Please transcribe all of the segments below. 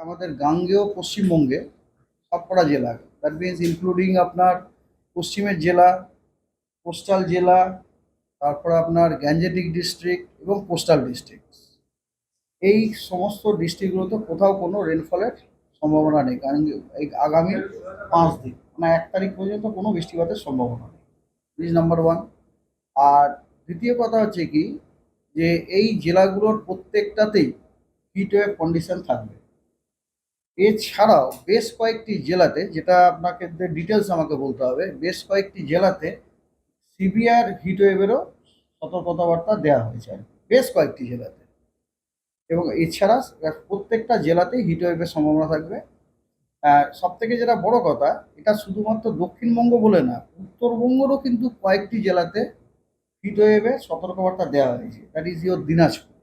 আমাদের গাঙ্গেয় পশ্চিমবঙ্গে সবকটা জেলা, দ্যাট মিনস ইনক্লুডিং আপনার পশ্চিমের জেলা, কোস্টাল জেলা, তারপরে আপনার গ্যাঞ্জেটিক ডিস্ট্রিক্ট এবং কোস্টাল ডিস্ট্রিক্ট, এই সমস্ত ডিস্ট্রিক্টগুলোতে কোথাও কোনো রেনফলের সম্ভাবনা নেই। কারণ এই আগামী 5 দিন মানে 1 তারিখ পর্যন্ত কোনো বৃষ্টিপাতের সম্ভাবনা নেই। This number one. আর দ্বিতীয় কথা হচ্ছে কি, যে এই জেলাগুলোর প্রত্যেকটাতেই হিট ওয়েভ কন্ডিশন থাকবে। এছাড়াও বেশ কয়েকটি জেলাতে, যেটা আপনাকে ডিটেলস আমাকে বলতে হবে, বেশ কয়েকটি জেলাতে সিভিয়ার হিটওয়েভেরও সতর্কতাবার্তা দেওয়া হয়েছে আর কি, বেশ কয়েকটি জেলাতে। এবং এছাড়া প্রত্যেকটা জেলাতেই হিটওয়েভের সম্ভাবনা থাকবে। সব থেকে যেটা বড় কথা, এটা শুধুমাত্র দক্ষিণবঙ্গ বলে না, উত্তরবঙ্গেরও কিন্তু কয়েকটি জেলাতে হিটওয়েভের সতর্কবার্তা দেওয়া হয়েছে, দ্যাট ইজ ইয়োর দিনাজপুর।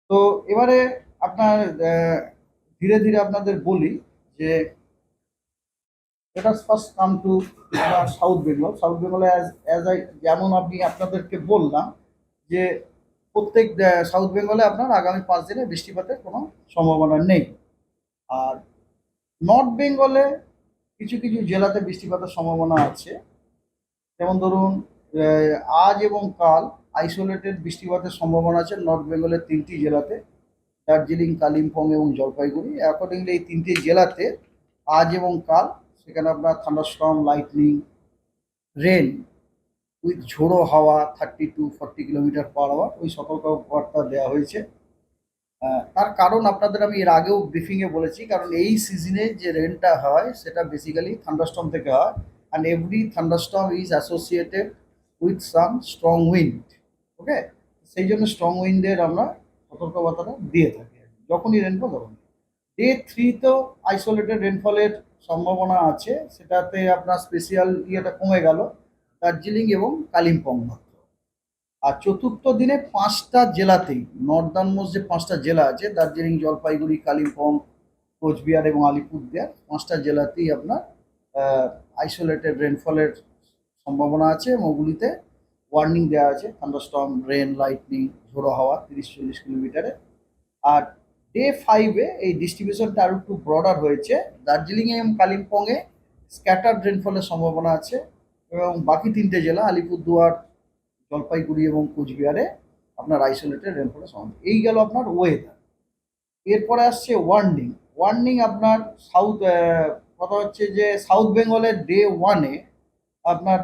তো এবারে আপনার ধীরে ধীরে আপনাদের বলি যে let us first come to south Bengal. South বেঙ্গলে অ্যাজ আই যেমন আপনাদেরকে বললাম যে প্রত্যেক সাউথ বেঙ্গলে আপনার আগামী 5 দিনে বৃষ্টিপাতের কোনো সম্ভাবনা নেই। আর নর্থ বেঙ্গলে কিছু কিছু জেলাতে বৃষ্টিপাতের সম্ভাবনা আছে। যেমন ধরুন আজ এবং কাল আইসোলেটেড বৃষ্টিপাতের সম্ভাবনা আছে নর্থ বেঙ্গলের 3টি জেলাতে, দার্জিলিং, কালিম্পং এবং জলপাইগুড়ি। অ্যাকর্ডিংলি এই 3টি জেলাতে আজ এবং কাল সেখানে আপনার থান্ডারস্টর্ম, লাইটনিং, রেন উইথ ঝোড়ো হাওয়া 30 to 40 কিলোমিটার পার আওয়ার ওই সতর্কবার্তা দেওয়া হয়েছে। তার কারণ আপনাদের আমি এর আগেও ব্রিফিংয়ে বলেছি, কারণ এই সিজনে যে রেনটা হয় সেটা বেসিক্যালি থান্ডারস্টর্ম থেকে হয়, and every thunderstorm is associated with some strong wind. Okay, সেই জন্য স্ট্রং উইন্ডের আমরা সতর্কবার্তাটা দিয়ে থাকি যখনই রেনফল তখন। ডে 3তেও আইসোলেটেড রেনফলের সম্ভাবনা আছে, সেটাতে আপনার স্পেশাল ইয়েটা কমে গেল দার্জিলিং এবং কালিম্পং মাত্র। আর চতুর্থ দিনে 5টা জেলাতেই, নর্দার্ন মোস্ট যে 5টা জেলা আছে, দার্জিলিং, জলপাইগুড়ি, কালিম্পং, কোচবিহার এবং আলিপুরদুয়ার, 5টা জেলাতেই আপনার আইসোলেটেড রেনফলের সম্ভাবনা আছে এবং ওগুলিতে ওয়ার্নিং দেওয়া আছে থান্ডারস্টর্ম, রেন, লাইটনিং, ঝোড়ো হাওয়া 30-40 কিলোমিটারে। আর ডে 5-এ এই ডিস্ট্রিবিউশনটা আরও একটু ব্রডার হয়েছে। দার্জিলিংয়ে এবং কালিম্পংয়ে স্ক্যাটার্ড রেনফলের সম্ভাবনা আছে এবং বাকি 3টে জেলা আলিপুরদুয়ার, জলপাইগুড়ি এবং কোচবিহারে আপনার আইসোলেটেড রেনফলের সম্ভাবনা। এই গেল আপনার ওয়েদার। এরপরে আসছে ওয়ার্নিং। ওয়ার্নিং আপনার কথা হচ্ছে যে সাউথ বেঙ্গলের ডে 1-এ আপনার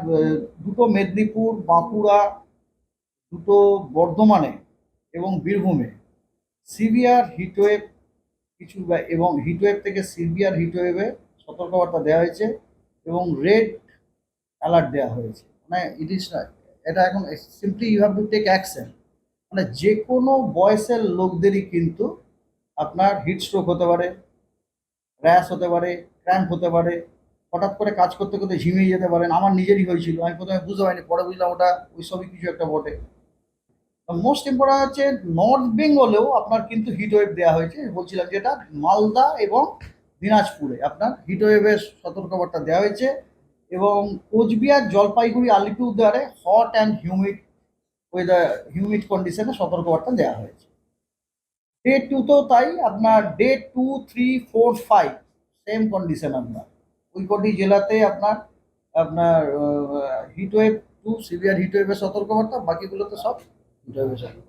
দুটো মেদিনীপুর, বাঁকুড়া, দুটো বর্ধমানে এবং বীরভূমে সিভিয়ার হিটওয়েভ এবং হিটওয়েভ থেকে সিভিয়ার হিটওয়েভে সতর্কবার্তা দেওয়া হয়েছে এবং রেড অ্যালার্ট দেওয়া হয়েছে। মানে ইট ইজ, এটা এখন simply you have to take action. মানে যে কোনো বয়সের লোকদেরই কিন্তু আপনার হিট স্ট্রোক হতে পারে, র্যাশ হতে পারে, ক্র্যাম্প হতে পারে, হঠাৎ করে কাজ করতে করতে ঝিমিয়ে যেতে পারেন। আমার নিজেরই হয়েছিল, আমি প্রথমে বুঝতে পারিনি, পরে বুঝলাম ওটা ওই সবই কিছু একটা বটে। মোস্ট ইম্পর্টেন্ট হচ্ছে নর্থ বেঙ্গলেও আপনার কিন্তু হিটওয়েভ দেওয়া হয়েছে, বলছিলাম যেটা মালদা এবং দিনাজপুরে আপনার হিটওয়েভের সতর্কবার্তা দেওয়া হয়েছে এবং কোচবিহার, জলপাইগুড়ি, আলিপুরদুয়ারে হট অ্যান্ড হিউমিড কন্ডিশনে সতর্কবার্তা দেওয়া হয়েছে। ডে 2তেও তাই, আপনার ডে 2, 3, 4, 5 সেম কন্ডিশন। আপনার ওই কটি জেলাতে আপনার আপনার হিটওয়েভ 2 সিভিয়ার হিটওয়েভের সতর্কবার্তা, বাকিগুলোতে সব হিটওয়েভের সতর্কবার্তা।